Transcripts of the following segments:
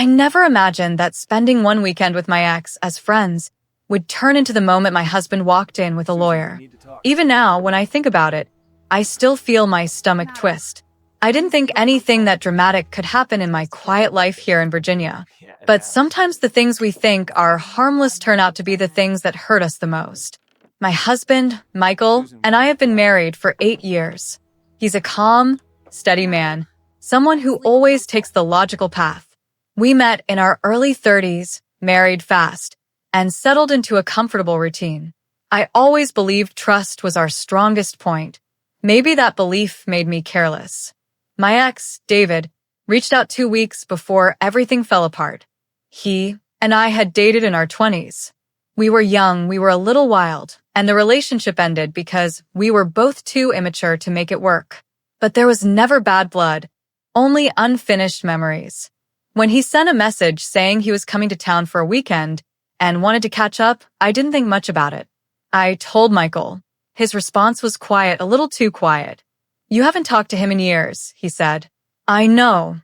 I never imagined that spending one weekend with my ex as friends would turn into the moment my husband walked in with a lawyer. Even now, when I think about it, I still feel my stomach twist. I didn't think anything that dramatic could happen in my quiet life here in Virginia. But sometimes the things we think are harmless turn out to be the things that hurt us the most. My husband, Michael, and I have been married for 8 years. He's a calm, steady man, someone who always takes the logical path. We met in our early 30s, married fast, and settled into a comfortable routine. I always believed trust was our strongest point. Maybe that belief made me careless. My ex, David, reached out 2 weeks before everything fell apart. He and I had dated in our 20s. We were young, we were a little wild, and the relationship ended because we were both too immature to make it work. But there was never bad blood, only unfinished memories. When he sent a message saying he was coming to town for a weekend and wanted to catch up, I didn't think much about it. I told Michael. His response was quiet, a little too quiet. "You haven't talked to him in years," he said. "I know,"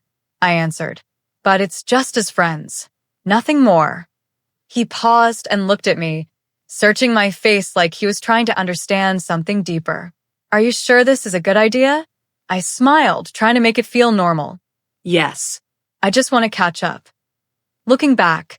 I answered, "but it's just as friends. Nothing more." He paused and looked at me, searching my face like he was trying to understand something deeper. "Are you sure this is a good idea?" I smiled, trying to make it feel normal. "Yes. I just want to catch up." Looking back,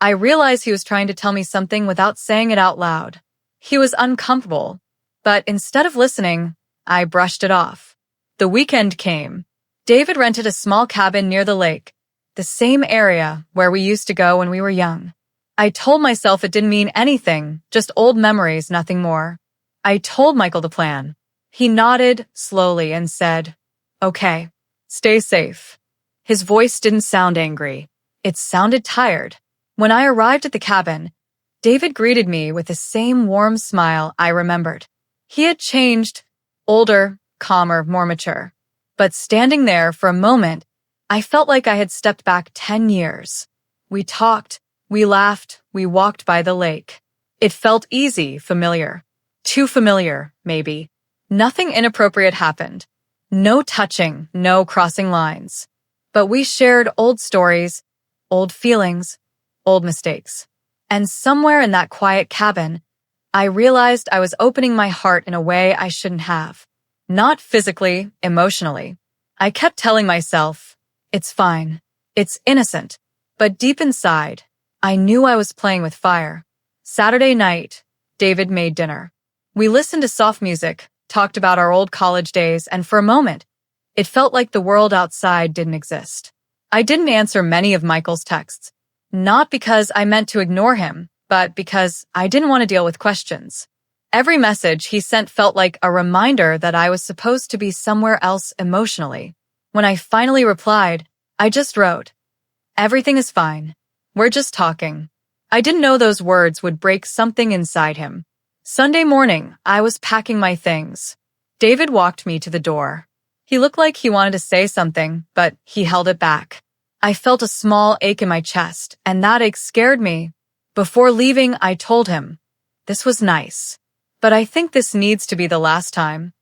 I realized he was trying to tell me something without saying it out loud. He was uncomfortable, but instead of listening, I brushed it off. The weekend came. David rented a small cabin near the lake, the same area where we used to go when we were young. I told myself it didn't mean anything, just old memories, nothing more. I told Michael the plan. He nodded slowly and said, "Okay, stay safe." His voice didn't sound angry. It sounded tired. When I arrived at the cabin, David greeted me with the same warm smile I remembered. He had changed, older, calmer, more mature. But standing there for a moment, I felt like I had stepped back 10 years. We talked, we laughed, we walked by the lake. It felt easy, familiar. Too familiar, maybe. Nothing inappropriate happened. No touching, no crossing lines. But we shared old stories, old feelings, old mistakes. And somewhere in that quiet cabin, I realized I was opening my heart in a way I shouldn't have. Not physically, emotionally. I kept telling myself, it's fine, it's innocent. But deep inside, I knew I was playing with fire. Saturday night, David made dinner. We listened to soft music, talked about our old college days, and for a moment, it felt like the world outside didn't exist. I didn't answer many of Michael's texts, not because I meant to ignore him, but because I didn't want to deal with questions. Every message he sent felt like a reminder that I was supposed to be somewhere else emotionally. When I finally replied, I just wrote, "Everything is fine. We're just talking." I didn't know those words would break something inside him. Sunday morning, I was packing my things. David walked me to the door. He looked like he wanted to say something, but he held it back. I felt a small ache in my chest, and that ache scared me. Before leaving, I told him, "This was nice, but I think this needs to be the last time."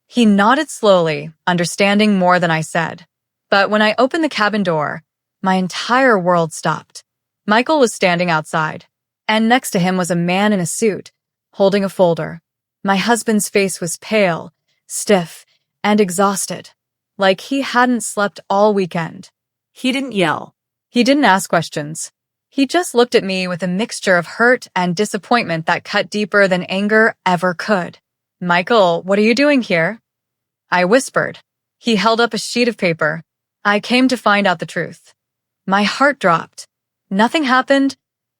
He nodded slowly, understanding more than I said. But when I opened the cabin door, my entire world stopped. Michael was standing outside, and next to him was a man in a suit, holding a folder. My husband's face was pale, stiff, and exhausted, like he hadn't slept all weekend. He didn't yell. He didn't ask questions. He just looked at me with a mixture of hurt and disappointment that cut deeper than anger ever could. "Michael, what are you doing here?" I whispered. He held up a sheet of paper. "I came to find out the truth." My heart dropped. "Nothing happened,"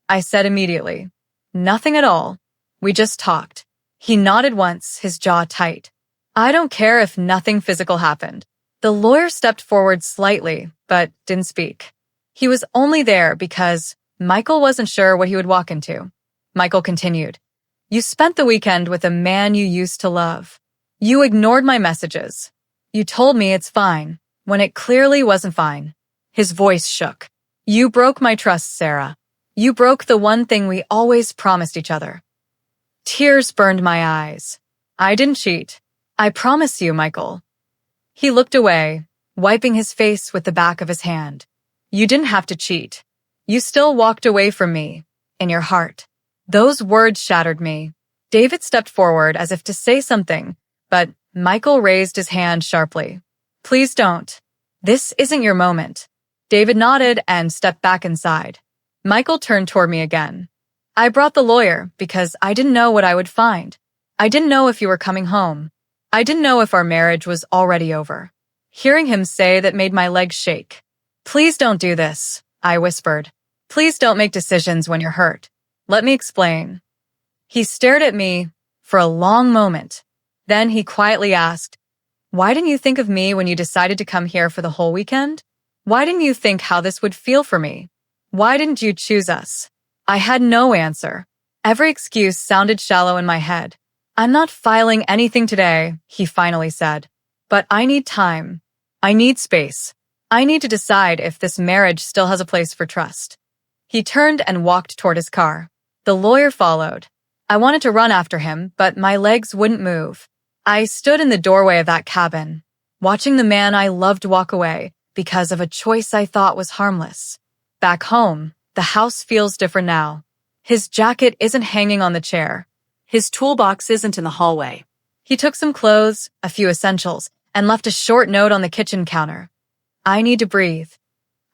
I said immediately. "Nothing at all. We just talked." He nodded once, his jaw tight. "I don't care if nothing physical happened." The lawyer stepped forward slightly, but didn't speak. He was only there because Michael wasn't sure what he would walk into. Michael continued, "You spent the weekend with a man you used to love. You ignored my messages. You told me it's fine, when it clearly wasn't fine." His voice shook. "You broke my trust, Sarah. You broke the one thing we always promised each other." Tears burned my eyes. "I didn't cheat. I promise you, Michael." He looked away, wiping his face with the back of his hand. You didn't have to cheat. You still walked away from me, in your heart. Those words shattered me. David stepped forward as if to say something, but Michael raised his hand sharply. Please don't. This isn't your moment. David nodded and stepped back inside. Michael turned toward me again. I brought the lawyer because I didn't know what I would find. I didn't know if you were coming home. I didn't know if our marriage was already over. Hearing him say that made my legs shake. Please don't do this, I whispered. Please don't make decisions when you're hurt. Let me explain. He stared at me for a long moment. Then he quietly asked, why didn't you think of me when you decided to come here for the whole weekend? Why didn't you think how this would feel for me? Why didn't you choose us? I had no answer. Every excuse sounded shallow in my head. I'm not filing anything today, he finally said. But I need time. I need space. I need to decide if this marriage still has a place for trust. He turned and walked toward his car. The lawyer followed. I wanted to run after him, but my legs wouldn't move. I stood in the doorway of that cabin, watching the man I loved walk away because of a choice I thought was harmless. Back home, the house feels different now. His jacket isn't hanging on the chair. His toolbox isn't in the hallway. He took some clothes, a few essentials, and left a short note on the kitchen counter. I need to breathe.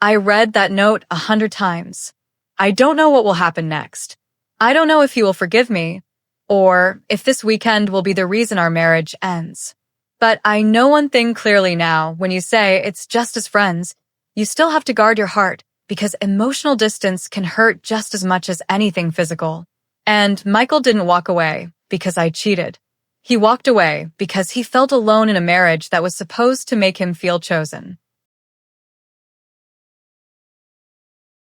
I read that note 100 times. I don't know what will happen next. I don't know if he will forgive me, or if this weekend will be the reason our marriage ends. But I know one thing clearly now. When you say it's just as friends, you still have to guard your heart because emotional distance can hurt just as much as anything physical. And Michael didn't walk away because I cheated. He walked away because he felt alone in a marriage that was supposed to make him feel chosen.